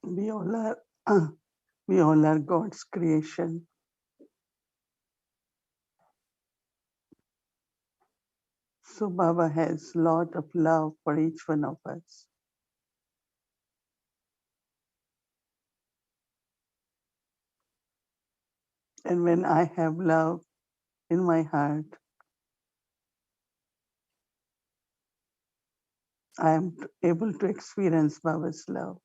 We all are, we all are God's creation. So Baba has lot of love for each one of us. And when I have love in my heart, I am able to experience Baba's love.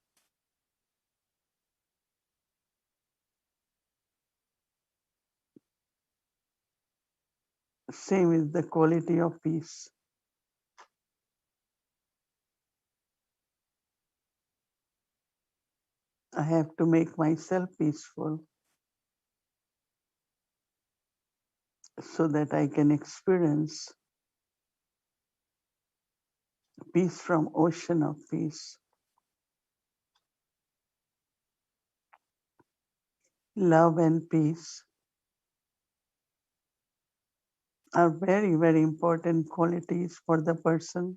Same is the quality of peace. I have to make myself peaceful so that I can experience peace from ocean of peace. Love and peace are very, very important qualities for the person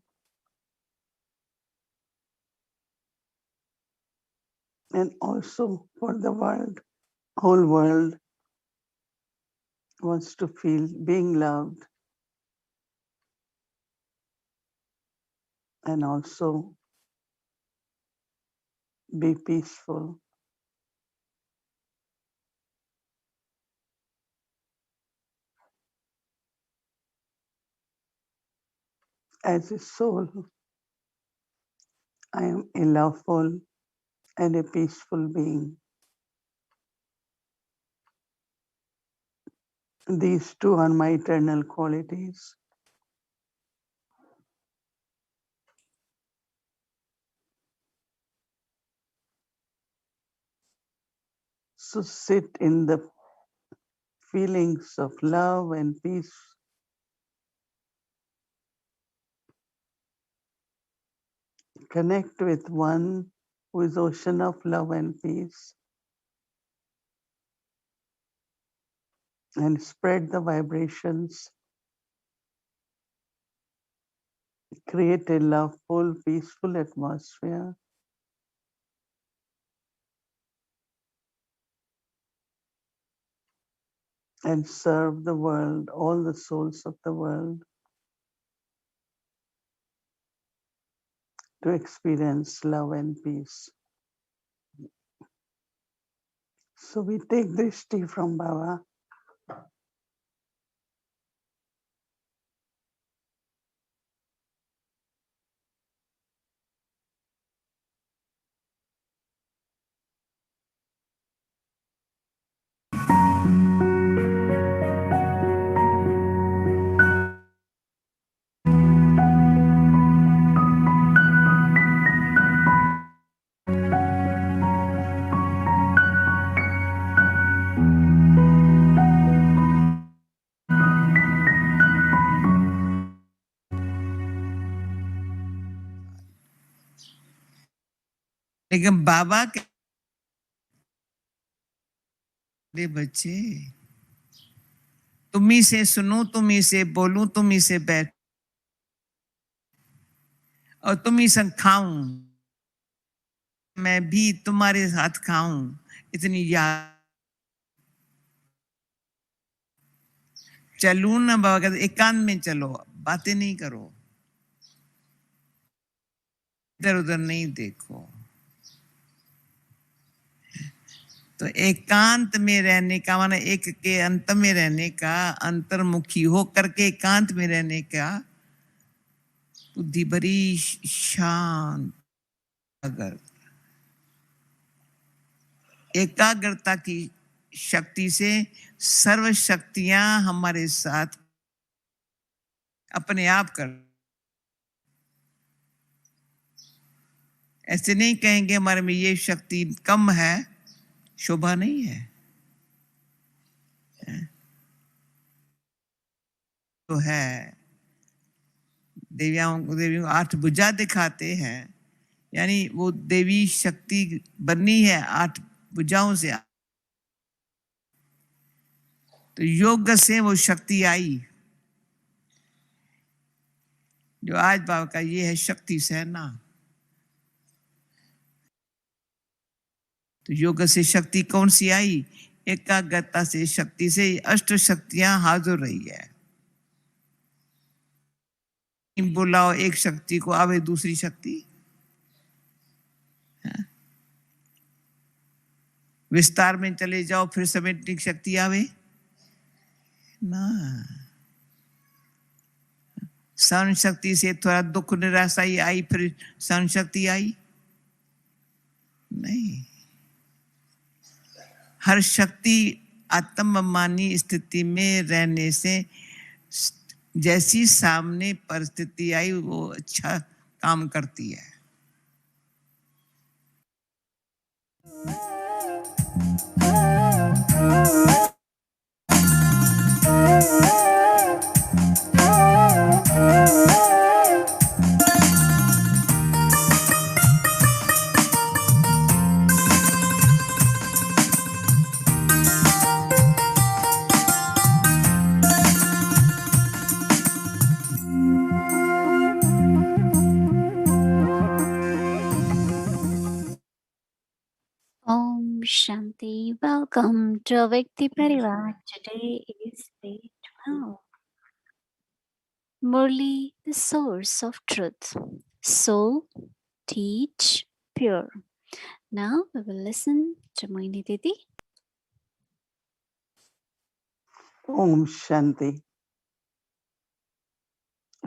and also for the world. Whole world wants to feel being loved and also be peaceful. As a soul, I am a loveful and a peaceful being. These two are my eternal qualities. So sit in the feelings of love and peace. Connect with one who is ocean of love and peace and spread the vibrations. Create a loveful, peaceful atmosphere. And serve the world, all the souls of the world, to experience love and peace. So we take this tea from Baba. लेकिन बाबा के बच्चे तुम्ही से सुनूं, तुम्ही से बोलूं, तुम्ही से बैठ और तुम्ही संग खाऊं, मैं भी तुम्हारे साथ खाऊं, इतनी याद। चलूं ना बाबा कहते एकांत में चलो, बातें नहीं करो, इधर उधर नहीं देखो। तो एकांत में रहने का माना एक के अंत में रहने का, अंतर्मुखी हो करके एकांत में रहने का, बुद्धि बड़ी शांत। अगर एकाग्रता की शक्ति से सर्व शक्तियां हमारे साथ अपने आप कर। ऐसे नहीं कहेंगे हमारे में ये शक्ति कम है, शोभा नहीं है। तो है देवियों को 8 भुजा दिखाते हैं, यानी वो देवी शक्ति बननी है 8 भुजाओं से। तो योग से वो शक्ति आई, जो आज बाबा का ये है शक्ति सेना। तो योग से शक्ति कौन सी आई? एकाग्रता से शक्ति से अष्ट शक्तियां हाजिर रही है। बुलाओ एक शक्ति को, आवे दूसरी शक्ति। विस्तार में चले जाओ, फिर समेटने की शक्ति आवे ना। सहन शक्ति से थोड़ा दुख निराशा आई, फिर सहन शक्ति आई नहीं। हर शक्ति आत्ममानी स्थिति में रहने से जैसी सामने परिस्थिति आई वो अच्छा काम करती है। Om Shanti. Welcome to Vikti Parivar. Today is day 12. Murli, the source of truth. Soul, teach, pure. Now we will listen to Mohini Didi. Om Shanti.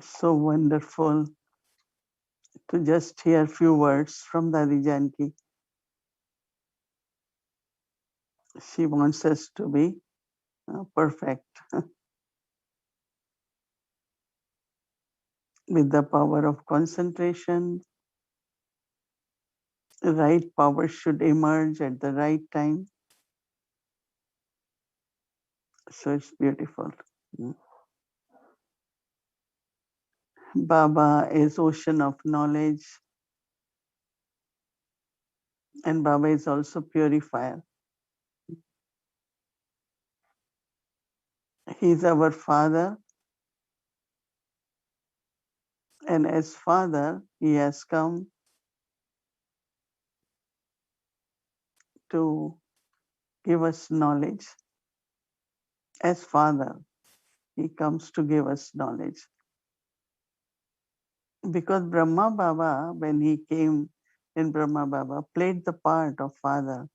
So wonderful to just hear few words from Dadi Janki. She wants us to be perfect with the power of concentration. The right power should emerge at the right time. So it's beautiful. Baba is ocean of knowledge, and Baba is also purifier. He is our father, and as father, he has come to give us knowledge. As father, he comes to give us knowledge. Because Brahma Baba, when he came in Brahma Baba, played the part of father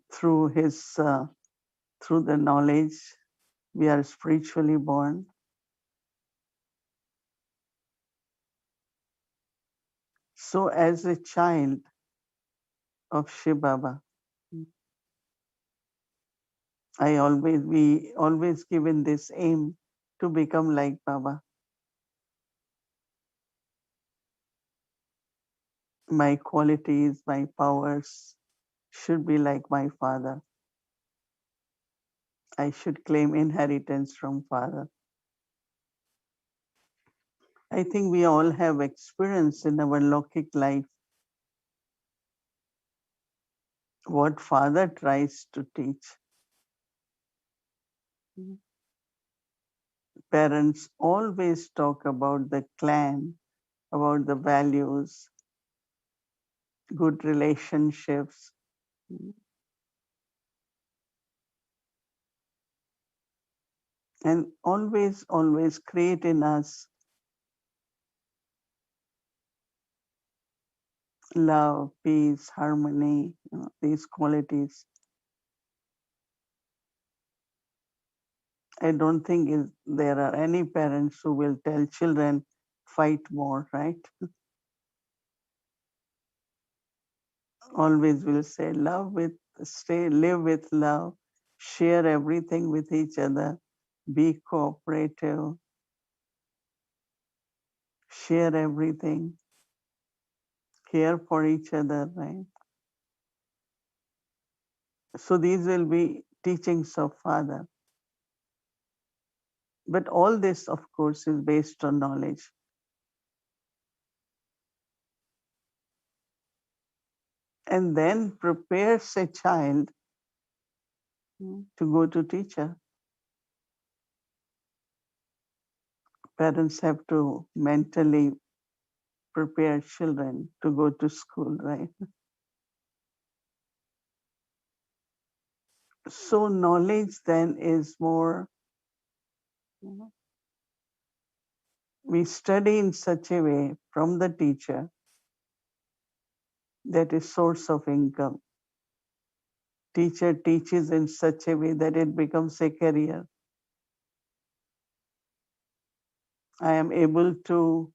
through his through the knowledge. We are spiritually born. So as a child of Shiv Baba, we always given this aim to become like Baba. My qualities, my powers should be like my father. I should claim inheritance from father. I think we all have experience in our Lokik life what father tries to teach. Parents always talk about the clan, about the values, good relationships. And always create in us love, peace, harmony, these qualities. I don't think there are any parents who will tell children fight more, right? Always will say live with love, share everything with each other, be cooperative, share everything, care for each other, right? So these will be teachings of father. But all this, of course, is based on knowledge. And then prepares a child to go to teacher. Parents have to mentally prepare children to go to school, right? So knowledge then is more, we study in such a way from the teacher that is source of income. Teacher teaches in such a way that it becomes a career. I am able to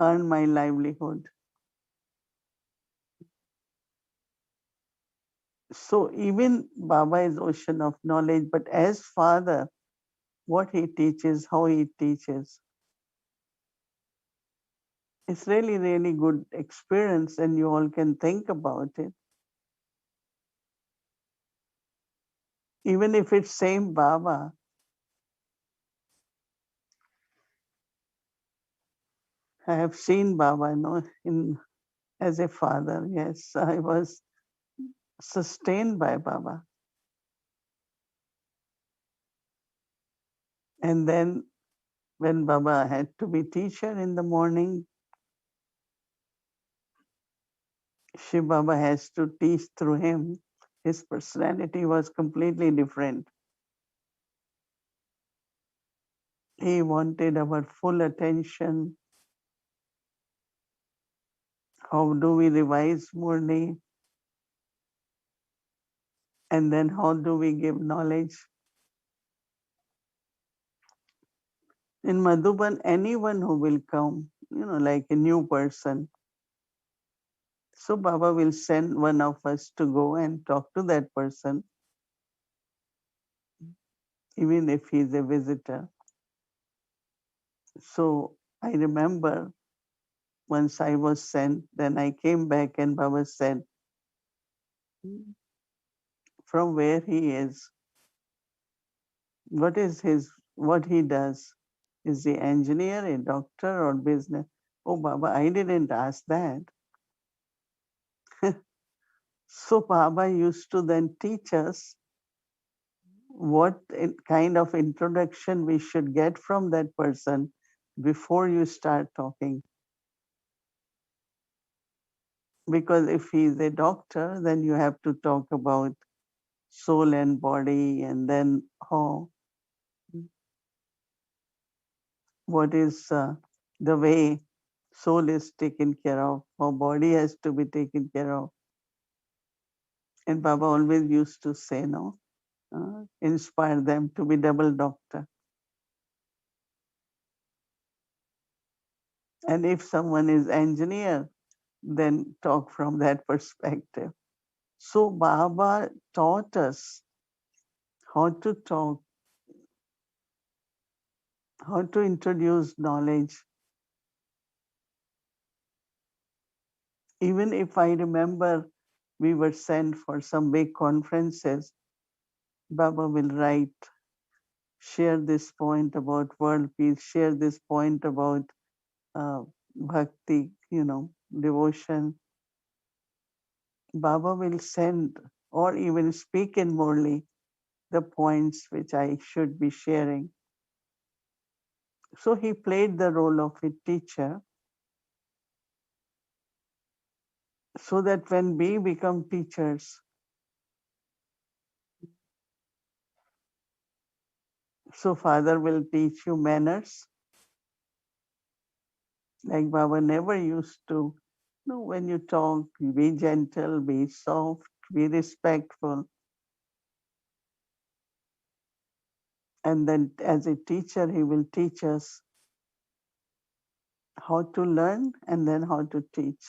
earn my livelihood. So even Baba is ocean of knowledge, but as father, what he teaches, how he teaches, it's really, really good experience, and you all can think about it. Even if it's same Baba, I have seen Baba, in as a father. Yes, I was sustained by Baba. And then when Baba had to be teacher in the morning, Shiv Baba has to teach through him. His personality was completely different. He wanted our full attention. How do we revise Murli? And then how do we give knowledge? In Madhuban, anyone who will come, like a new person, so Baba will send one of us to go and talk to that person, even if he's a visitor. So I remember once I was sent, then I came back and Baba said, from where he is, what he does. Is he engineer, a doctor, or business? Oh, Baba, I didn't ask that. So Baba used to then teach us what kind of introduction we should get from that person before you start talking. Because if he's a doctor, then you have to talk about soul and body, and then what is the way soul is taken care of, how body has to be taken care of. And Baba always used to say, no, inspire them to be double doctor. And if someone is engineer, then talk from that perspective. So Baba taught us how to talk, how to introduce knowledge. Even if I remember we were sent for some big conferences, Baba will write, share this point about world peace, share this point about bhakti, devotion. Baba will send or even speak in Murli the points which I should be sharing. So he played the role of a teacher so that when we become teachers, so Father will teach you manners. Like Baba never used to, when you talk, be gentle, be soft, be respectful. And then as a teacher, he will teach us how to learn and then how to teach.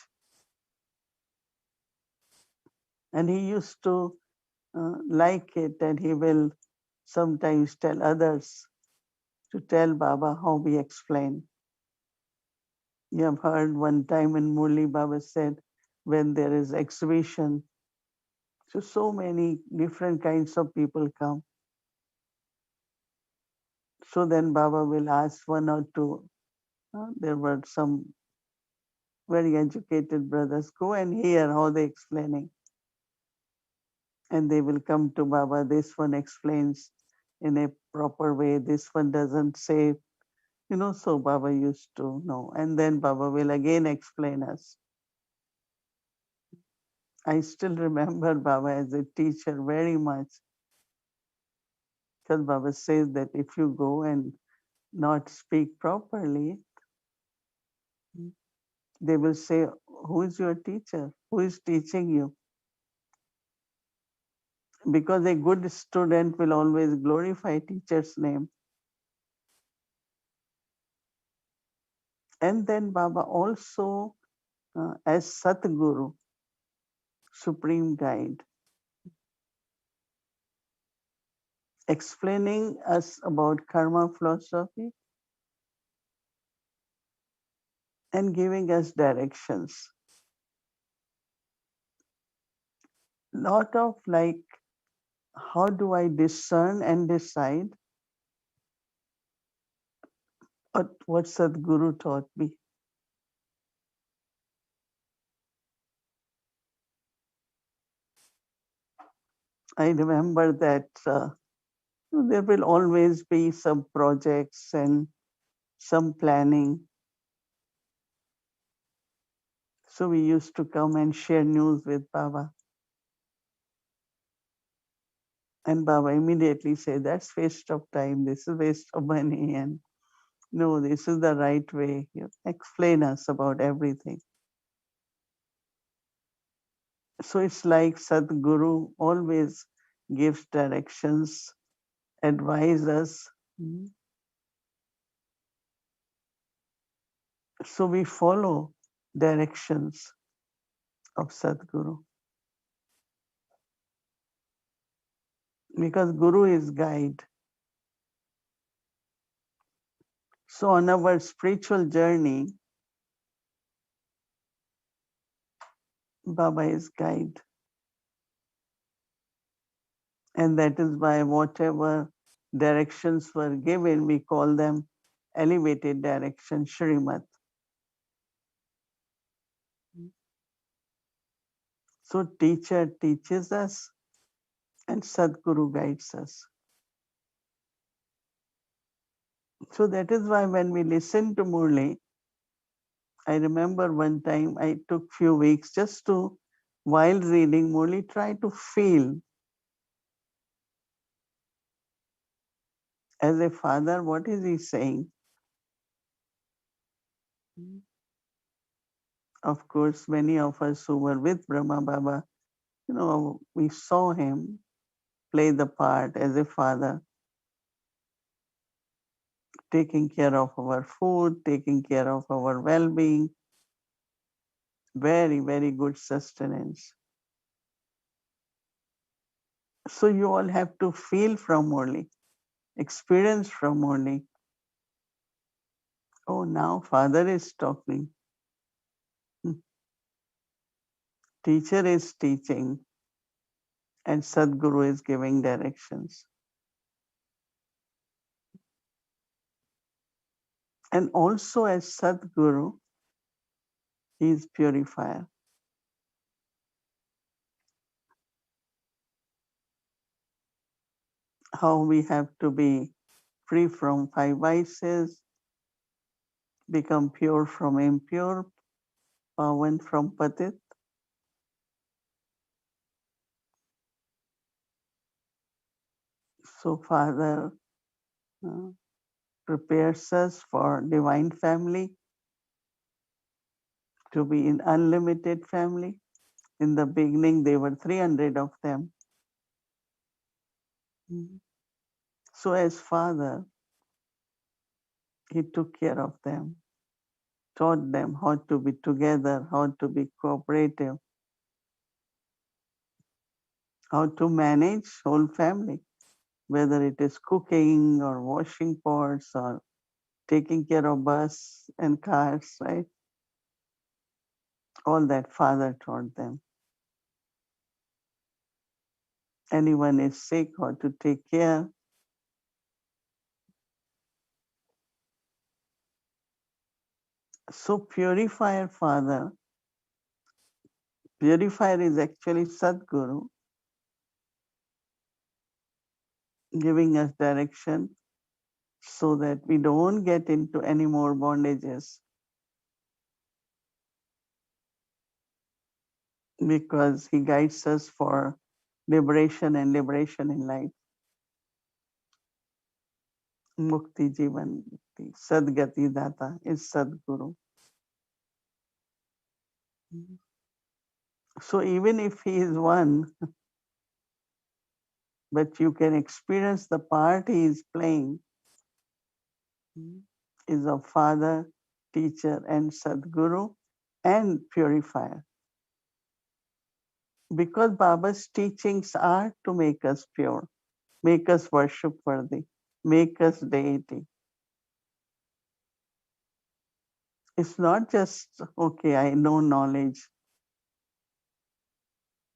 And he used to like it, and he will sometimes tell others to tell Baba how we explain. You have heard one time in Murli, Baba said, when there is exhibition, so many different kinds of people come. So then Baba will ask one or two. There were some very educated brothers, go and hear how they explaining. And they will come to Baba. This one explains in a proper way. This one doesn't say So Baba used to know. And then Baba will again explain us. I still remember Baba as a teacher very much. Because Baba says that if you go and not speak properly, they will say, who is your teacher? Who is teaching you? Because a good student will always glorify teacher's name. And then Baba also, as Satguru, supreme guide, explaining us about karma philosophy and giving us directions. Lot of like, how do I discern and decide what Sadhguru taught me? I remember that there will always be some projects and some planning. So we used to come and share news with Baba. And Baba immediately said, that's waste of time. This is waste of money. And no, this is the right way. You explain us about everything. So it's like Sadhguru always gives directions, advise us. So we follow directions of Sadhguru because Guru is guide. So on our spiritual journey, Baba is guide. And that is why whatever directions were given, we call them elevated direction, Shrimat. So teacher teaches us and Sadhguru guides us. So that is why when we listen to Murli, I remember one time I took few weeks just to, while reading Murli, try to feel as a father, what is he saying? Of course, many of us who were with Brahma Baba, we saw him play the part as a father, taking care of our food, taking care of our well-being, very, very good sustenance. So you all have to feel from Murli, experience from Murli. Oh, now father is talking. Teacher is teaching and Sadhguru is giving directions. And also as Sadhguru, he is purifier. How we have to be free from five vices, become pure from impure, pavan from patit. So Father uh, prepares us for divine family, to be in unlimited family. In the beginning, there were 300 of them. So as Father, he took care of them, taught them how to be together, how to be cooperative, how to manage whole family, whether it is cooking or washing pots or taking care of bus and cars, right? All that Father taught them. Anyone is sick, how to take care. So purifier Father, purifier is actually Sadhguru, giving us direction so that we don't get into any more bondages, because he guides us for liberation and liberation in life. Mukti Jivan Mukti, Sadgati Data is Sadguru. So even if he is one, but you can experience the part he is playing is of father, teacher, and Sadguru and purifier. Because Baba's teachings are to make us pure, make us worship worthy, make us deity. It's not just, okay, I know knowledge,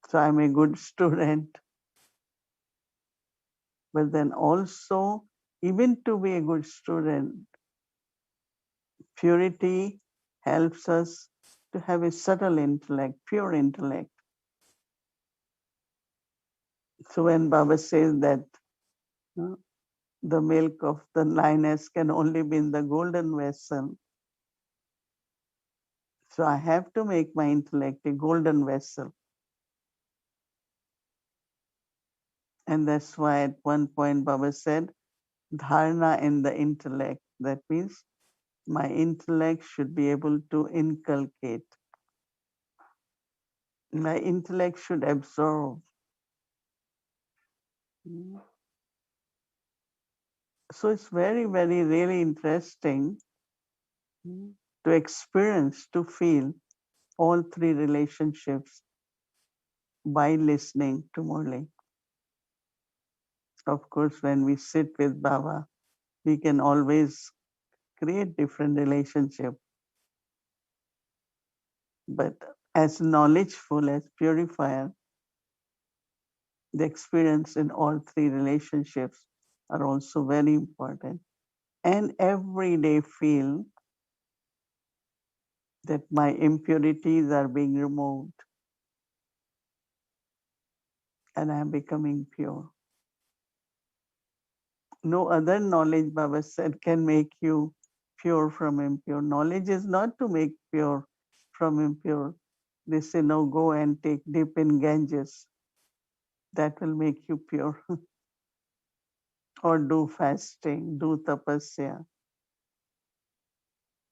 so I'm a good student. But then also, even to be a good student, purity helps us to have a subtle intellect, pure intellect. So when Baba says that the milk of the lioness can only be in the golden vessel, so I have to make my intellect a golden vessel. And that's why at one point Baba said, dharana in the intellect. That means my intellect should be able to inculcate. My intellect should absorb. So it's very, very, really interesting to experience, to feel all three relationships by listening to Murli. Of course, when we sit with Baba, we can always create different relationship. But as knowledgeful, as purifier, the experience in all three relationships are also very important. And every day feel that my impurities are being removed and I am becoming pure. No other knowledge, Baba said, can make you pure from impure. Knowledge is not to make pure from impure. They say, no, go and take dip in Ganges. That will make you pure. Or do fasting, do tapasya.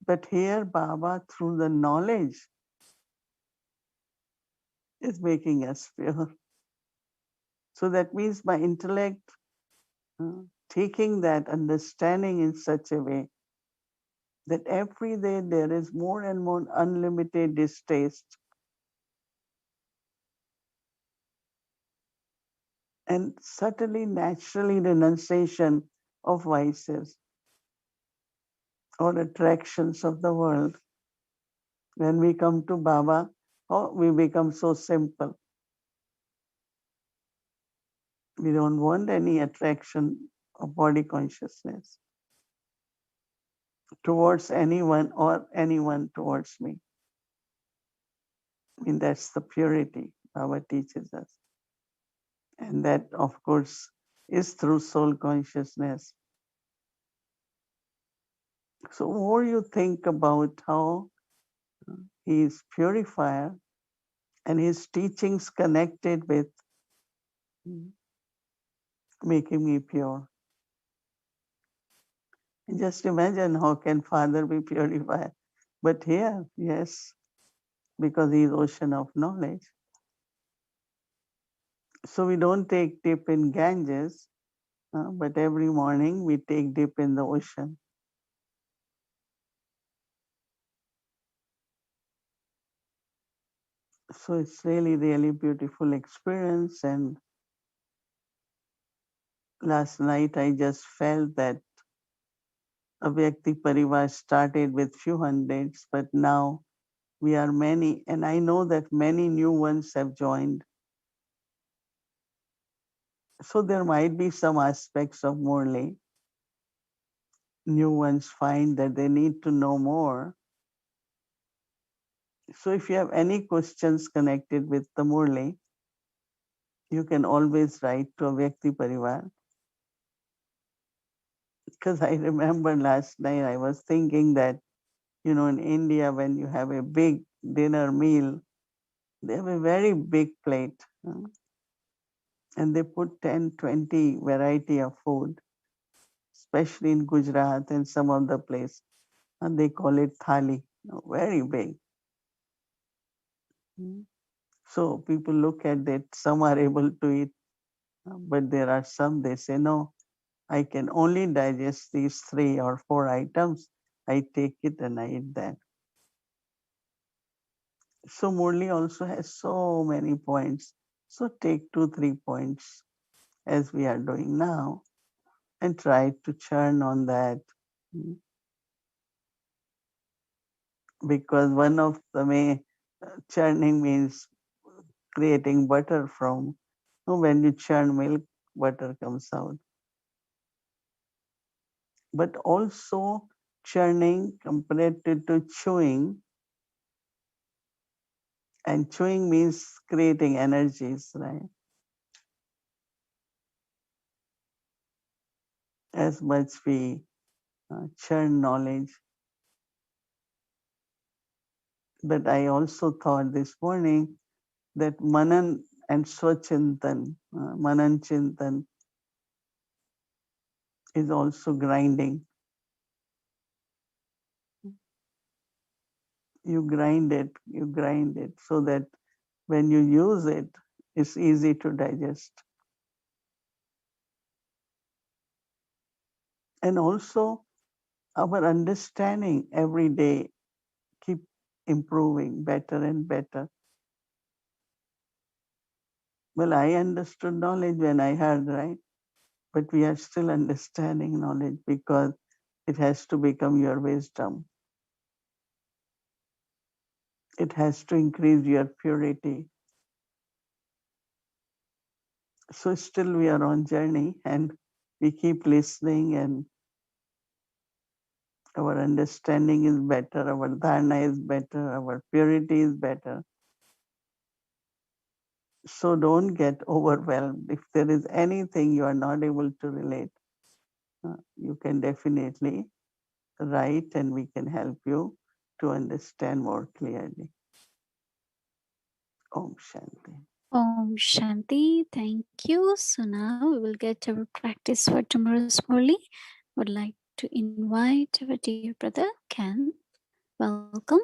But here, Baba, through the knowledge, is making us pure. So that means my intellect taking that understanding in such a way that every day there is more and more unlimited distaste and subtly, naturally renunciation of vices or attractions of the world. When we come to Baba, oh, we become so simple. We don't want any attraction of body consciousness towards anyone or anyone towards me. I mean, that's the purity Baba teaches us. And that, of course, is through soul consciousness. So more you think about how he is purifier and his teachings connected with making me pure. And just imagine how can Father be purified. But here, yes, because he is ocean of knowledge. So we don't take dip in Ganges, but every morning we take dip in the ocean. So it's really, really beautiful experience. And last night I just felt that Avyakti Parivar started with few hundreds, but now we are many. And I know that many new ones have joined. So there might be some aspects of Murli. New ones find that they need to know more. So if you have any questions connected with the Murli, you can always write to Avyakti Parivar. Because I remember last night I was thinking that, in India, when you have a big dinner meal, they have a very big plate. And they put 10, 20 variety of food, especially in Gujarat and some of the place. And they call it thali, very big. So people look at that, some are able to eat, but there are some, they say, no, I can only digest these 3 or 4 items. I take it and I eat that. So Murli also has so many points. So take 2, 3 points as we are doing now and try to churn on that. Because one of the churning means creating butter from, when you churn milk, butter comes out. But also churning compared to chewing, and chewing means creating energies, right? As much we churn knowledge. But I also thought this morning that Manan and Swachintan, Manan Chintan is also grinding. You grind it so that when you use it, it's easy to digest. And also our understanding every day keep improving better and better. Well, I understood knowledge when I heard, right? But we are still understanding knowledge because it has to become your wisdom. It has to increase your purity. So still we are on journey and we keep listening, and our understanding is better, our dharana is better, our purity is better. So don't get overwhelmed. If there is anything you are not able to relate, you can definitely write and we can help you to understand more clearly. Om Shanti. Om Shanti. Thank you. So now we will get our practice for tomorrow's Murli. Would like to invite our dear brother Ken. Welcome.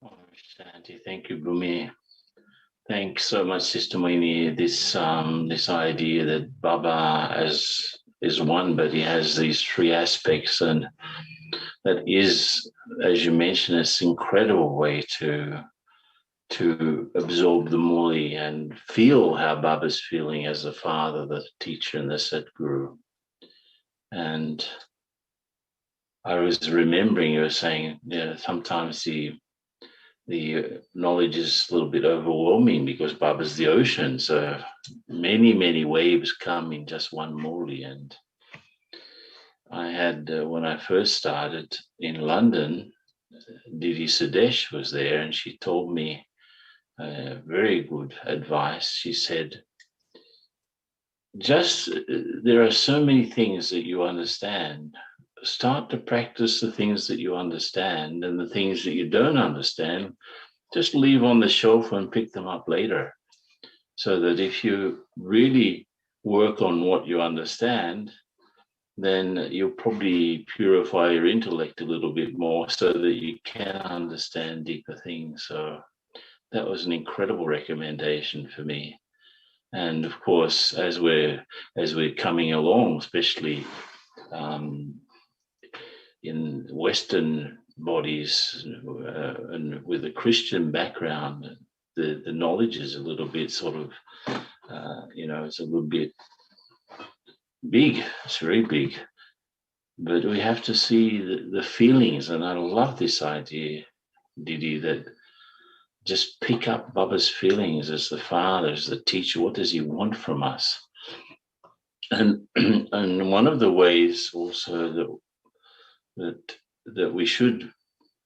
Oh, Shanti, thank you, Bhumi. Thanks so much, Sister Mohini. This idea that Baba is one, but he has these 3 aspects, and that is, as you mentioned, it's an incredible way to absorb the Murli and feel how Baba's feeling as the father, the teacher, and the Satguru. And I was remembering you were saying, sometimes the knowledge is a little bit overwhelming because Baba's the ocean. So many, many waves come in just one Murli. And I had, when I first started in London, Didi Sudesh was there, and she told me very good advice. She said, there are so many things that you understand. Start to practice the things that you understand, and the things that you don't understand, just leave on the shelf and pick them up later. So that if you really work on what you understand, then you'll probably purify your intellect a little bit more so that you can understand deeper things. So that was an incredible recommendation for me. And of course, as we're coming along, especially in Western bodies and with a Christian background, the knowledge is a little bit sort of, it's a little bit big. It's very big. But we have to see the feelings. And I love this idea, Didi, that just pick up Baba's feelings as the father, as the teacher. What does he want from us? And one of the ways also that we should,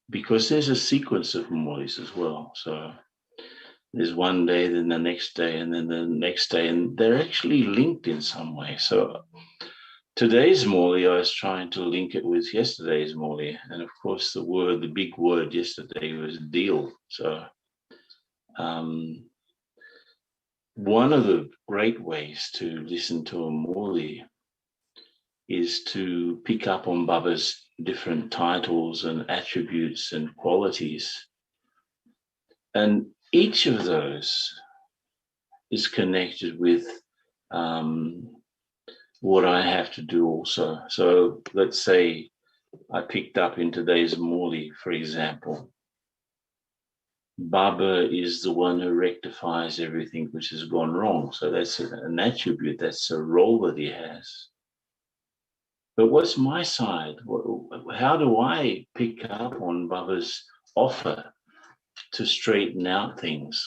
because there's a sequence of Murlis as well. So There's one day, then the next day, and then the next day, and they're actually linked in some way. So today's Murli, I was trying to link it with yesterday's Murli. And of course, the big word yesterday was deal. So one of the great ways to listen to a Murli is to pick up on Baba's different titles and attributes and qualities. And each of those is connected with what I have to do also. So let's say I picked up in today's Murli, for example, Baba is the one who rectifies everything which has gone wrong. So that's an attribute, that's a role that he has. But what's my side? How do I pick up on Baba's offer to straighten out things?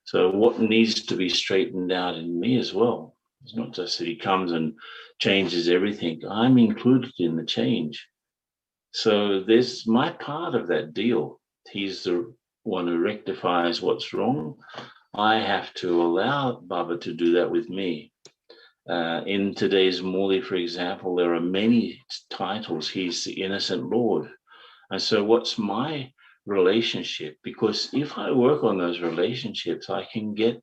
So what needs to be straightened out in me as well? It's not just that he comes and changes everything. I'm included in the change. So there's my part of that deal. He's the one who rectifies what's wrong. I have to allow Baba to do that with me. In today's Murli, for example, there are many titles. He's the innocent Lord. And so what's my relationship? Because if I work on those relationships, I can get,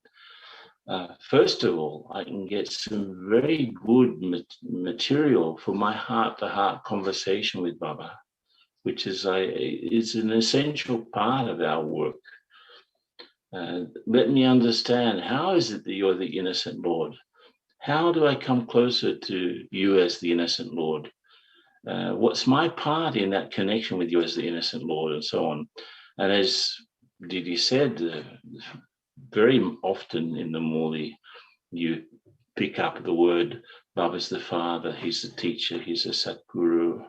first of all, I can get some very good material for my heart-to-heart conversation with Baba, which is an essential part of our work. Let me understand, how is it that you're the innocent Lord? How do I come closer to you as the innocent Lord? What's my part in that connection with you as the innocent Lord, and so on? And as Didi said, very often in the Murli, you pick up the word Baba's the Father, he's the teacher, he's a Satguru,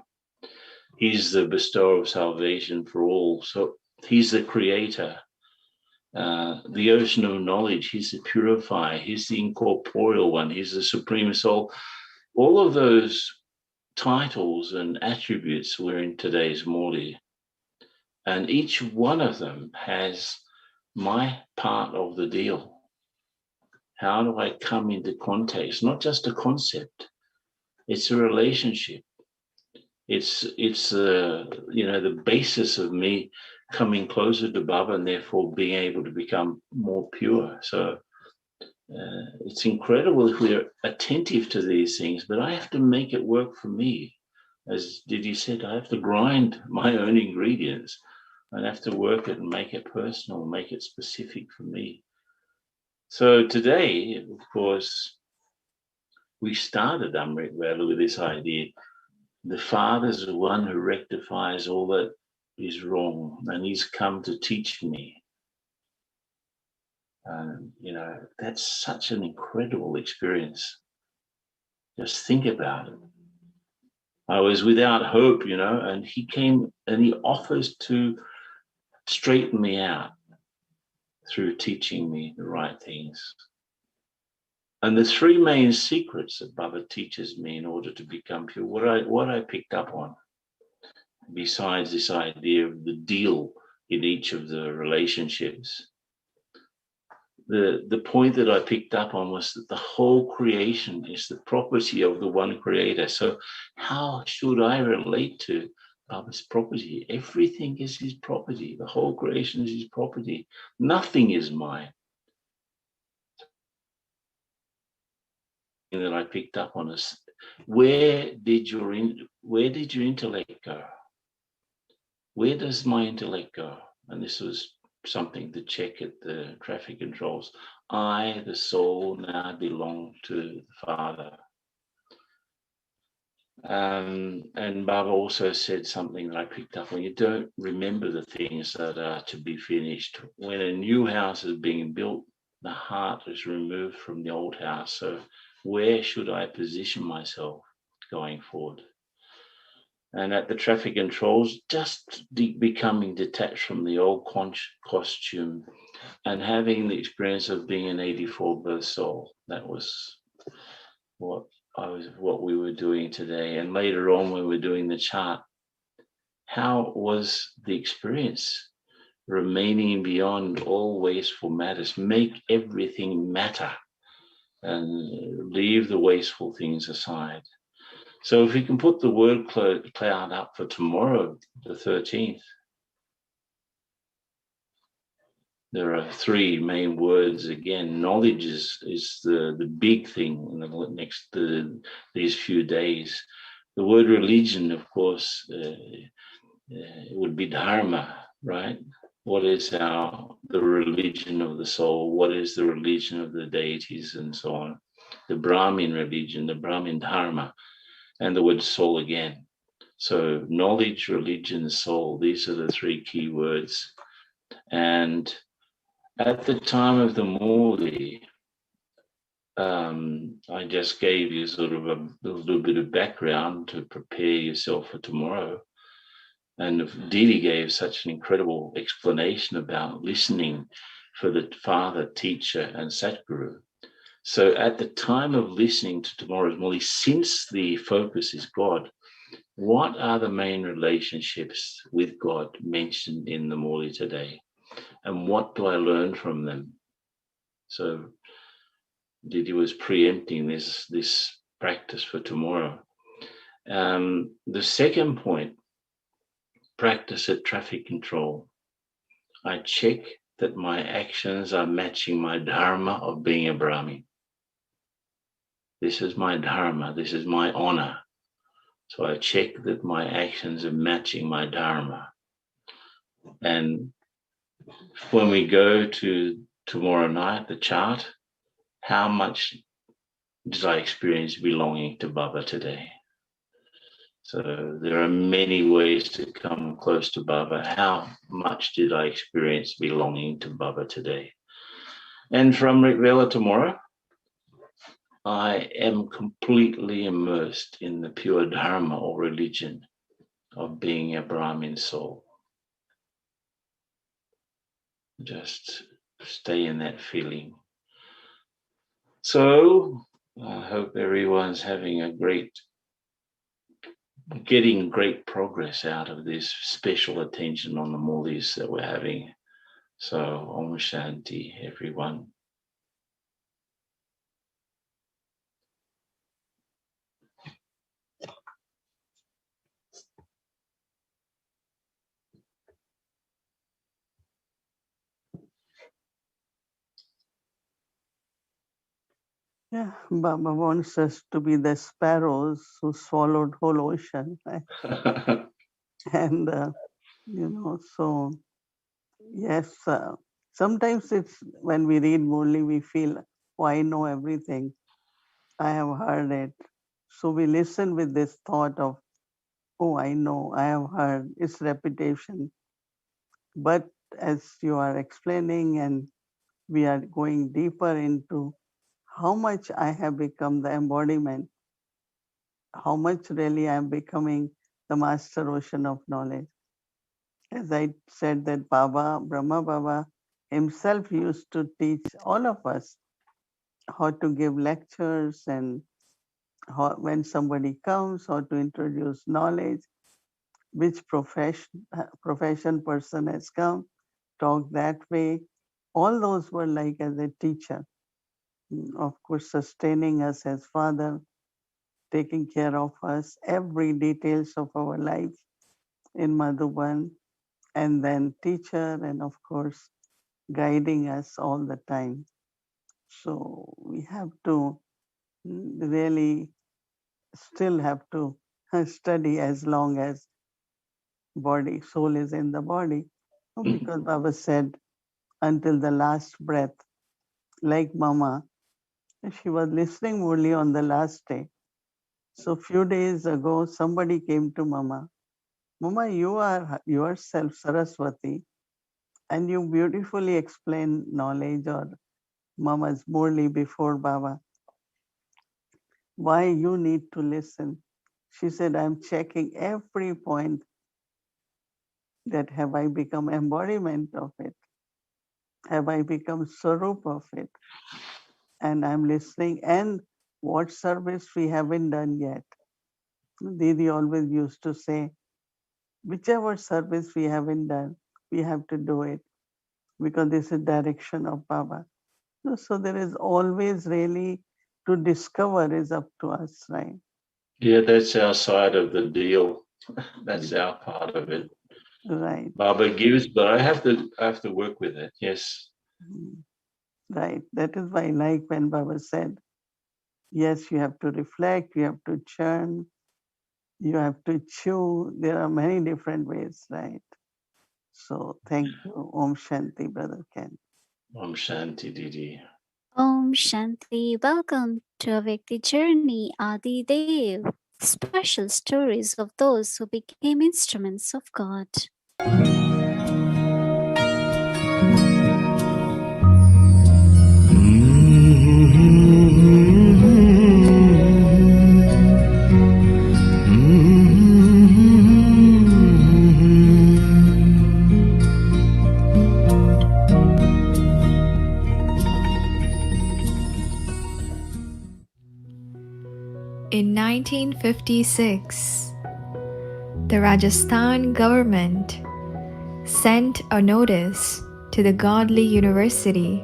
he's the bestower of salvation for all. So he's the creator, the ocean of knowledge, he's the purifier, he's the incorporeal one, he's the supreme soul. All of those titles and attributes were in today's Murli. And each one of them has my part of the deal. How do I come into context? Not just a concept, it's a relationship. It's the basis of me coming closer to Baba and therefore being able to become more pure. So it's incredible if we're attentive to these things, but I have to make it work for me. As Didi said, I have to grind my own ingredients. I have to work it and make it personal, make it specific for me. So today, of course, we started Amrit Vela with this idea. The Father's the one who rectifies all that is wrong, and he's come to teach me. That's such an incredible experience. Just think about it. I was without hope, and he came and he offers to straighten me out through teaching me the right things. And the three main secrets that Baba teaches me in order to become pure, what I picked up on, besides this idea of the deal in each of the relationships, the point that I picked up on was that the whole creation is the property of the one creator. So how should I relate to Baba's property? Everything is his property. The whole creation is his property. Nothing is mine. That I picked up on is, where did your intellect go? Where does my intellect go? And this was something to check at the traffic controls. I, the soul, now belong to the Father. And Baba also said something that I picked up on. You don't remember the things that are to be finished. When a new house is being built, the heart is removed from the old house. So where should I position myself going forward? And at the traffic controls, just becoming detached from the old costume and having the experience of being an 84 birth soul. That was what we were doing today. And later on, when we were doing the chart, how was the experience remaining beyond all wasteful matters. Make everything matter and leave the wasteful things aside. So if we can put the word cloud up for tomorrow, the 13th, there are three main words again. Knowledge is the big thing in the next these few days. The word religion, of course, it would be dharma, right? What is the religion of the soul? What is the religion of the deities and so on? The Brahmin religion, the Brahmin dharma, and the word soul again. So knowledge, religion, soul, these are the three key words. And at the time of the Murli, I just gave you sort of a little bit of background to prepare yourself for tomorrow. And Didi gave such an incredible explanation about listening for the father, teacher, and Satguru. So at the time of listening to tomorrow's Murli, since the focus is God, what are the main relationships with God mentioned in the Murli today? And what do I learn from them? So Didi was preempting this practice for tomorrow. The second point, practice at traffic control. I check that my actions are matching my dharma of being a Brahmin. This is my dharma, this is my honor. So I check that my actions are matching my dharma. And when we go to tomorrow night, the chart, how much did I experience belonging to Baba today? So there are many ways to come close to Baba. How much did I experience belonging to Baba today? And from Rigvela tomorrow, I am completely immersed in the pure dharma or religion of being a Brahmin soul. Just stay in that feeling. So I hope everyone's getting great progress out of this special attention on the Murlis that we're having. So Om Shanti, everyone. Yeah, Baba wants us to be the sparrows who swallowed whole ocean. Right? And, so yes, sometimes it's when we read Murli, we feel, oh, I know everything. I have heard it. So we listen with this thought of, oh, I know, I have heard, it's repetition. But as you are explaining and we are going deeper into how much I have become the embodiment, how much really I am becoming the master ocean of knowledge. As I said that Brahma Baba himself used to teach all of us how to give lectures and when somebody comes, how to introduce knowledge, which profession person has come, talk that way. All those were like as a teacher, of course, sustaining us as father, taking care of us, every details of our life in Madhuban, and then teacher, and of course, guiding us all the time. So we have to really still have to study as long as soul is in the body. Because Baba said, until the last breath, like Mama, she was listening only on the last day. So few days ago, somebody came to Mama. Mama, you are yourself Saraswati, and you beautifully explain knowledge or Mama's Murli before Baba. Why you need to listen? She said, I'm checking every point that have I become embodiment of it? Have I become Swarup of it? And I'm listening. And what service we haven't done yet? Didi always used to say, whichever service we haven't done, we have to do it because this is direction of Baba. So there is always really to discover is up to us, right? Yeah, that's our side of the deal. That's our part of it. Right. Baba gives, but I have to work with it. Yes. Right. That is why, like when Baba said, yes, you have to reflect, you have to churn, you have to chew. There are many different ways, right? So thank you. Om Shanti, Brother Ken. Om Shanti Didi. Om Shanti. Welcome to Awake the Journey, Adi Dev. Special stories of those who became instruments of God. In 1956, the Rajasthan government sent a notice to the Godly University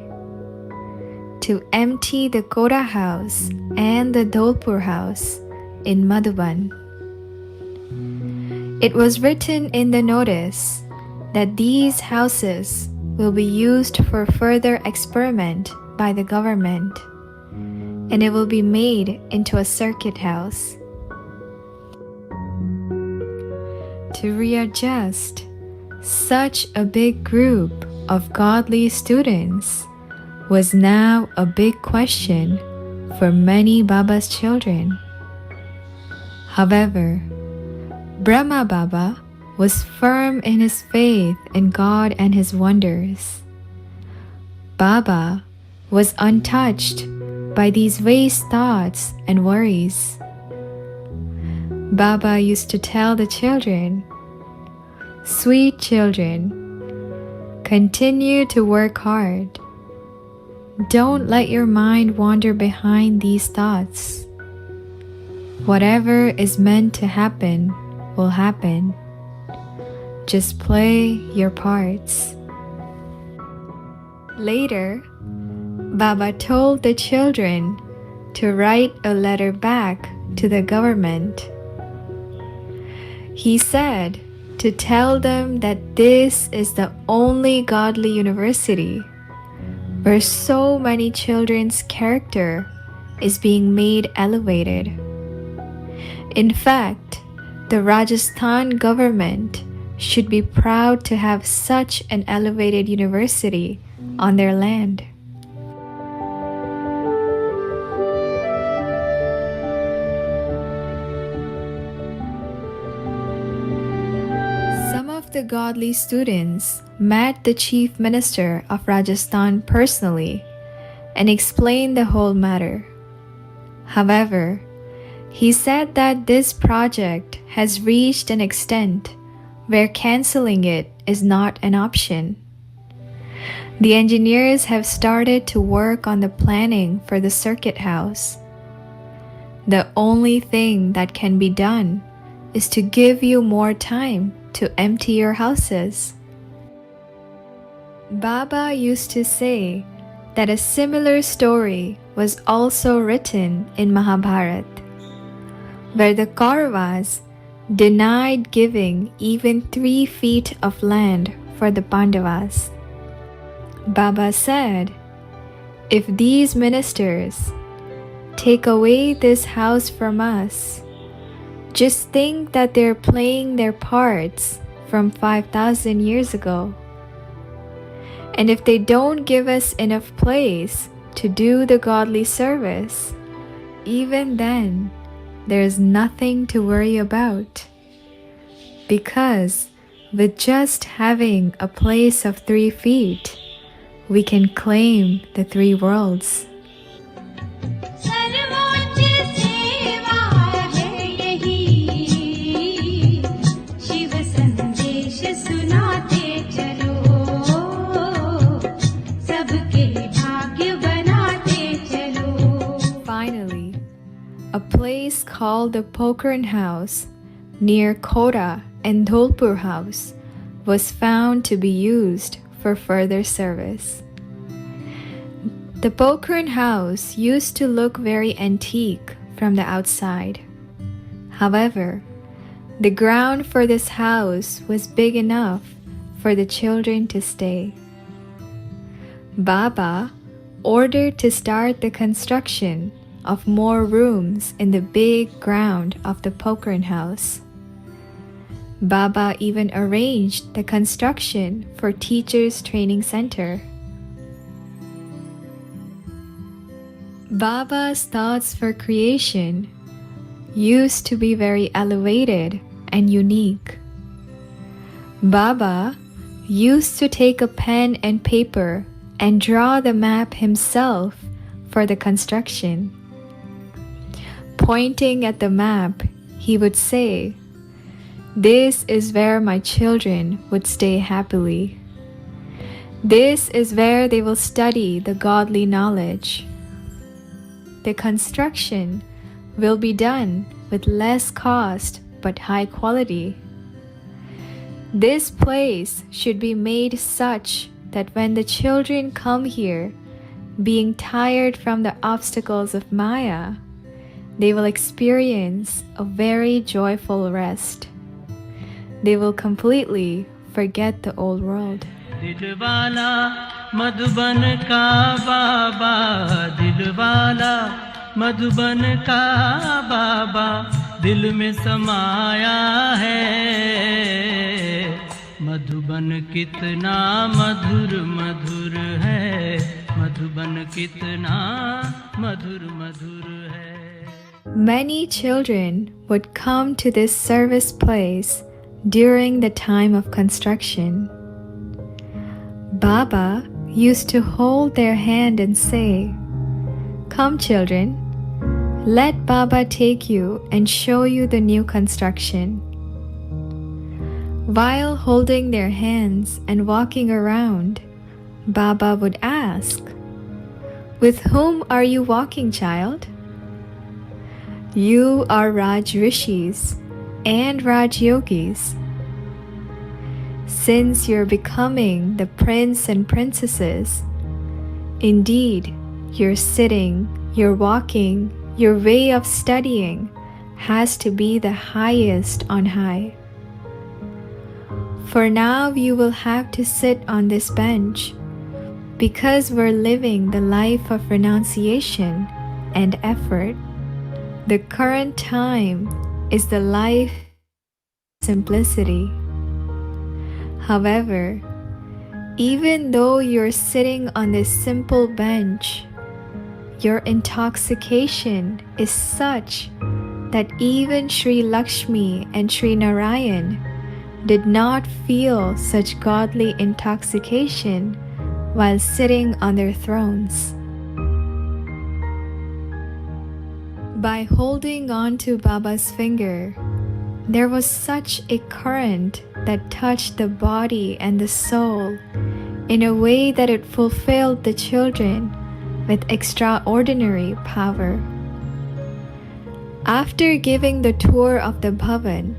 to empty the Kora house and the Dholpur house in Madhuban. It was written in the notice that these houses will be used for further experiment by the government, and it will be made into a circuit house. To readjust such a big group of godly students was now a big question for many Baba's children. However, Brahma Baba was firm in his faith in God and his wonders. Baba was untouched by these waste thoughts and worries. Baba used to tell the children, "Sweet children, continue to work hard. Don't let your mind wander behind these thoughts. Whatever is meant to happen will happen. Just play your parts." Later, Baba told the children to write a letter back to the government. He said to tell them that this is the only godly university where so many children's character is being made elevated. In fact, the Rajasthan government should be proud to have such an elevated university on their land. Some of the godly students met the chief minister of Rajasthan personally and explained the whole matter. However, he said that this project has reached an extent where canceling it is not an option. The engineers have started to work on the planning for the circuit house. The only thing that can be done is to give you more time to empty your houses. Baba used to say that a similar story was also written in Mahabharata, where the Kauravas denied giving even 3 feet of land for the Pandavas. Baba said, "If these ministers take away this house from us, just think that they're playing their parts from 5,000 years ago. And if they don't give us enough place to do the godly service, even then, there's nothing to worry about. Because with just having a place of 3 feet, we can claim the 3 worlds." Finally, a place called the Pokhran House near Kora and Dholpur House was found to be used for further service. The Pokhran house used to look very antique from the outside. However, the ground for this house was big enough for the children to stay. Baba ordered to start the construction of more rooms in the big ground of the Pokhran house. Baba even arranged the construction for Teachers Training Center. Baba's thoughts for creation used to be very elevated and unique. Baba used to take a pen and paper and draw the map himself for the construction. Pointing at the map, he would say, "This is where my children would stay happily. This is where they will study the godly knowledge. The construction will be done with less cost but high quality. This place should be made such that when the children come here, being tired from the obstacles of Maya, they will experience a very joyful rest. They will completely forget the old world." दिलवाला Madhuban का बाबा, दिलवाला मधुबन का बाबा दिल में समाया है। मधुबन कितना मधुर मधुर है, मधुबन कितना मधुर मधुर है। Many children would come to this service place during the time of construction. Baba used to hold their hand and say, "Come children, let Baba take you and show you the new construction." While holding their hands and walking around, Baba would ask, "With whom are you walking, child?" "You are Raj Rishis and Raj Yogis. Since you're becoming the prince and princesses, indeed, your sitting, your walking, your way of studying has to be the highest on high. For now you will have to sit on this bench because we're living the life of renunciation and effort. The current time is the life of simplicity. However, even though you're sitting on this simple bench, your intoxication is such that even Sri Lakshmi and Sri Narayan did not feel such godly intoxication while sitting on their thrones. By holding on to Baba's finger, there was such a current that touched the body and the soul in a way that it fulfilled the children with extraordinary power. After giving the tour of the bhavan,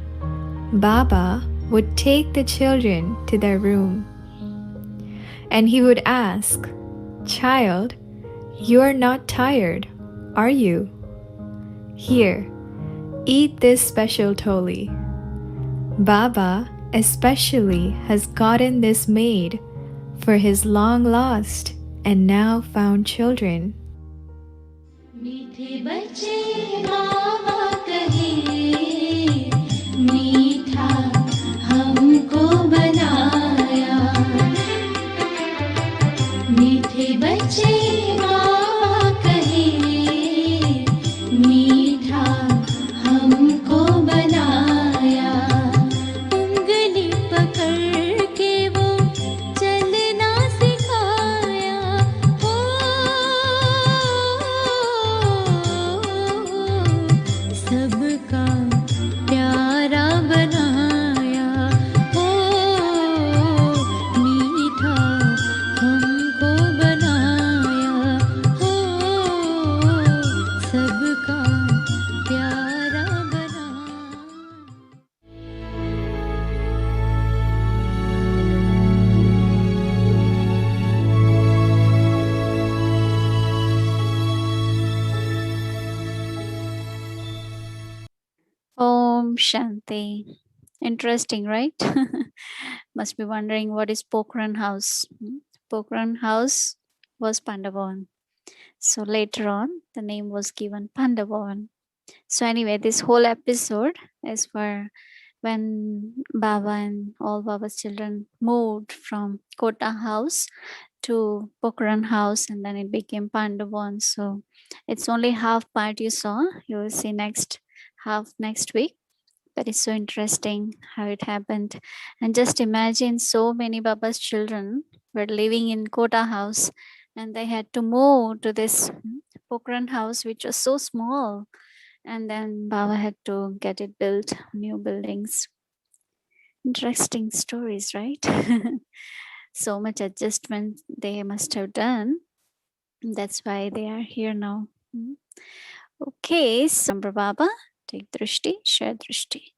Baba would take the children to their room. And he would ask, "Child, you are not tired, are you? Here, eat this special toli. Baba especially has gotten this made for his long lost and now found children." मीठे बच्चे बाबा कहे, मीठा हमको बनाया। मीठे बच्चे बाबा कहे, मीठा हमको बनाया। उंगली पकड़ के वो चलना सिखाया। ओ सबका Om Shanti. Interesting, right? Must be wondering what is Pokhran House. Pokhran House was Pandavavan. So later on, the name was given Pandavavan. So anyway, this whole episode is for when Baba and all Baba's children moved from Kota House to Pokhran House, and then it became Pandavavan. So it's only half part you saw. You will see next half next week. That is so interesting how it happened. And just imagine so many Baba's children were living in Kota House, and they had to move to this Pokhran House, which was so small. And then Baba had to get it built, new buildings. Interesting stories, right? So much adjustment they must have done. That's why they are here now. Okay, so Baba, take Drishti, share Drishti.